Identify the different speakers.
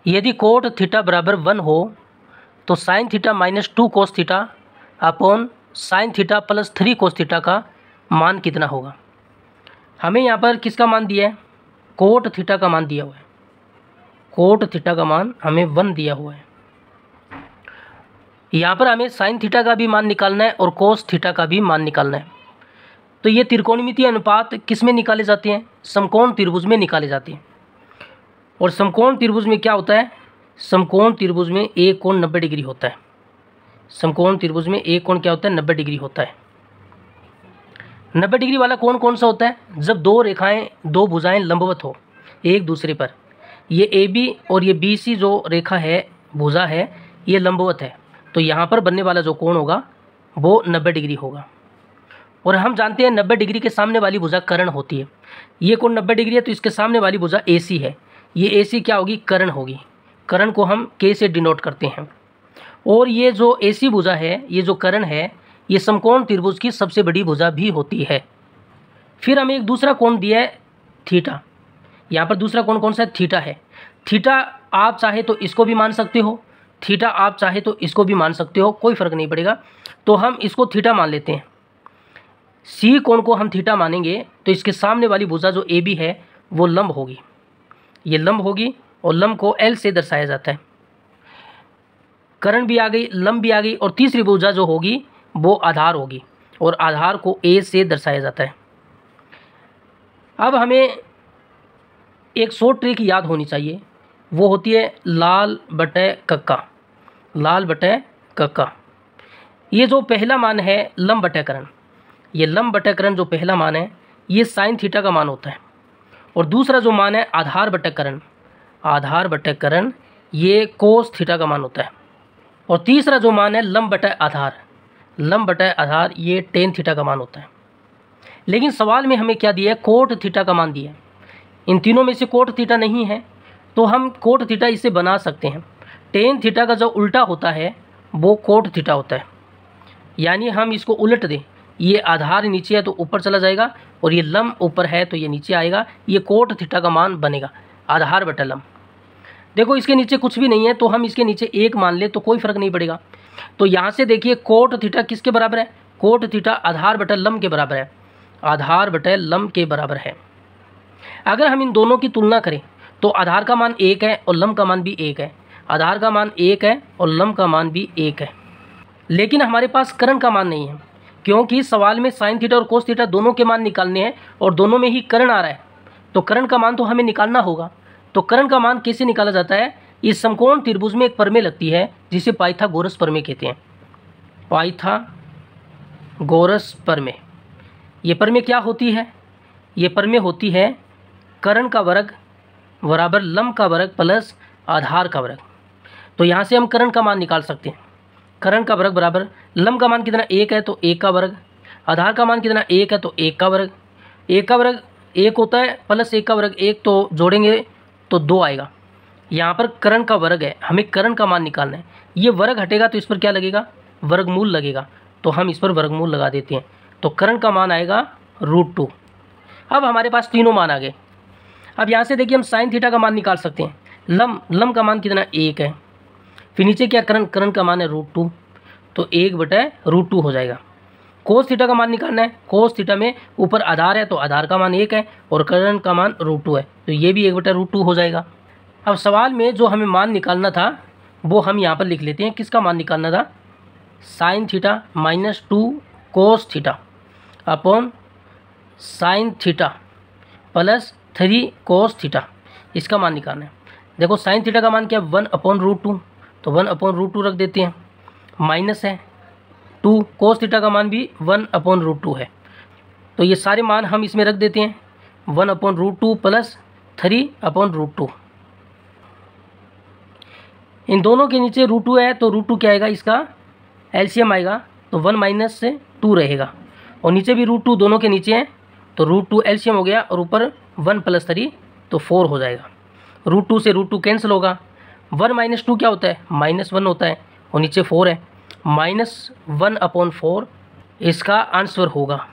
Speaker 1: यदि cot theta बराबर 1 हो तो sine theta minus 2 cos theta upon sine theta plus 3 cos theta का मान कितना होगा। हमें यहाँ पर किसका मान दिया है, कोट थीटा का मान दिया हुआ है। कोट थीटा का मान हमें 1 दिया हुआ है। यहाँ पर हमें साइन थीटा का भी मान निकालना है और कोस थीटा का भी मान निकालना है। तो ये त्रिकोणमितीय अनुपात किस में निकाले जाते हैं, समकोण त्रिभुज में निकाले जाते हैं। और समकोण त्रिभुज में क्या होता है, समकोण त्रिभुज में एक कोण 90 डिग्री होता है। समकोण त्रिभुज में एक कोण क्या होता है, 90 डिग्री होता है। 90 डिग्री वाला कोण कौन सा होता है, जब दो रेखाएं, दो भुजाएं लंबवत हो एक दूसरे पर। ये ए बी और ये बी सी जो रेखा है, भुजा है, ये लंबवत है, तो यहाँ पर बनने वाला जो कोण होगा वो 90 डिग्री होगा। और हम जानते हैं 90 डिग्री के सामने वाली भुजा कर्ण होती है। ये कोण 90 डिग्री है तो इसके सामने वाली भुजा ए सी है, ये ए सी क्या होगी, कर्ण होगी। कर्ण को हम के से डिनोट करते हैं। और ये जो ए सी भुजा है, ये जो कर्ण है, ये समकोण त्रिभुज की सबसे बड़ी भुजा भी होती है। फिर हमें एक दूसरा कोण दिया है थीटा। यहाँ पर दूसरा कोण कौन सा है, थीटा है। थीटा आप चाहे तो इसको भी मान सकते हो, थीटा आप चाहे तो इसको भी मान सकते हो, कोई फ़र्क नहीं पड़ेगा। तो हम इसको थीटा मान लेते हैं। सी कोण को हम थीटा मानेंगे तो इसके सामने वाली भुजा जो ए बी है वो लंब होगी, ये लंब होगी और लंब को एल से दर्शाया जाता है। कर्ण भी आ गई, लंब भी आ गई, और तीसरी भुजा जो होगी वो आधार होगी और आधार को ए से दर्शाया जाता है। अब हमें एक शॉर्ट ट्रिक याद होनी चाहिए, वो होती है लाल बटे कक्का। लाल बटे कक्का, ये जो पहला मान है लंब बटे कर्ण, ये लंब बटे कर्ण जो पहला मान है ये साइन थीटा का मान होता है। और दूसरा जो मान है आधार बटे कर्ण, आधार बटे कर्ण ये कोस थीटा का मान होता है। और तीसरा जो मान है लंब बटे आधार, लंब बटे आधार ये टेन थीटा का मान होता है। लेकिन सवाल में हमें क्या दिया है, कोट थीटा का मान दिया है। इन तीनों में से कोट थीटा नहीं है तो हम कोट थीटा इसे बना सकते हैं। टेन थीटा का जो उल्टा होता है वो कोट थीटा होता है। यानी हम इसको उलट दें, ये आधार नीचे है तो ऊपर चला जाएगा और ये लंब ऊपर है तो ये नीचे आएगा, ये कोट थीटा का मान बनेगा, आधार बटा लंब। देखो इसके नीचे कुछ भी नहीं है तो हम इसके नीचे एक मान ले तो कोई फ़र्क नहीं पड़ेगा। तो यहाँ से देखिए कोट थीटा किसके बराबर है, कोट थीटा आधार बटा लंब के बराबर है, आधार बटा लंब के बराबर है। अगर हम इन दोनों की तुलना करें तो आधार का मान 1 है और लंब का मान भी 1 है, आधार का मान 1 है और लंब का मान भी 1 है। लेकिन हमारे पास कर्ण का मान नहीं है, क्योंकि सवाल में साइन थीटा और कोस थीटा दोनों के मान निकालने हैं और दोनों में ही कर्ण आ रहा है, तो कर्ण का मान तो हमें निकालना होगा। तो कर्ण का मान कैसे निकाला जाता है, इस समकोण त्रिभुज में एक प्रमेय लगती है जिसे पाइथागोरस प्रमेय कहते हैं। पाइथागोरस प्रमेय, ये प्रमेय क्या होती है, ये प्रमेय होती है कर्ण का वर्ग बराबर लंब का वर्ग प्लस आधार का वर्ग। तो यहाँ से हम कर्ण का मान निकाल सकते हैं। कर्ण का वर्ग बराबर लंब का मान कितना 1 है तो 1 का वर्ग, आधार का मान कितना 1 है तो 1 का वर्ग, 1 का वर्ग 1 होता है प्लस 1 का वर्ग 1, तो जोड़ेंगे तो 2 आएगा। यहाँ पर कर्ण का वर्ग है, हमें कर्ण का मान निकालना है। ये वर्ग हटेगा तो इस पर क्या लगेगा, वर्गमूल लगेगा, तो हम इस पर वर्गमूल लगा देते हैं। तो कर्ण का मान आएगा √2। अब हमारे पास तीनों मान आ गए। अब यहाँ से देखिए हम साइन थीटा का मान निकाल सकते हैं। लंब का मान कितना 1 है, फिर नीचे क्या कर्ण का मान है √2, तो 1/√2 हो जाएगा। कोस थीटा का मान निकालना है, कोस थीटा में ऊपर आधार है तो आधार का मान 1 है और कर्ण का मान √2 है, तो ये भी 1/√2 हो जाएगा। अब सवाल में जो हमें मान निकालना था वो हम यहाँ पर लिख लेते हैं। किसका मान निकालना था, sine theta -2 cos theta upon sine theta plus 3 cos theta, इसका मान निकालना है। देखो साइन थीटा का मान क्या है 1/√2, तो 1/√2 रख देते हैं, माइनस है 2, कोस थीटा का मान भी 1/√2 है, तो ये सारे मान हम इसमें रख देते हैं 1/√2 प्लस 3/√2। इन दोनों के नीचे √2 है तो √2 क्या आएगा, इसका एलसीएम आएगा तो 1 माइनस से 2 रहेगा, और नीचे भी √2 दोनों के नीचे हैं तो √2 एलसीएम हो गया और ऊपर 1 + 3 तो 4 हो जाएगा। √2 से √2 कैंसिल होगा, 1 - 2 क्या होता है -1 होता है और नीचे 4 है, -1/4 इसका आंसर होगा।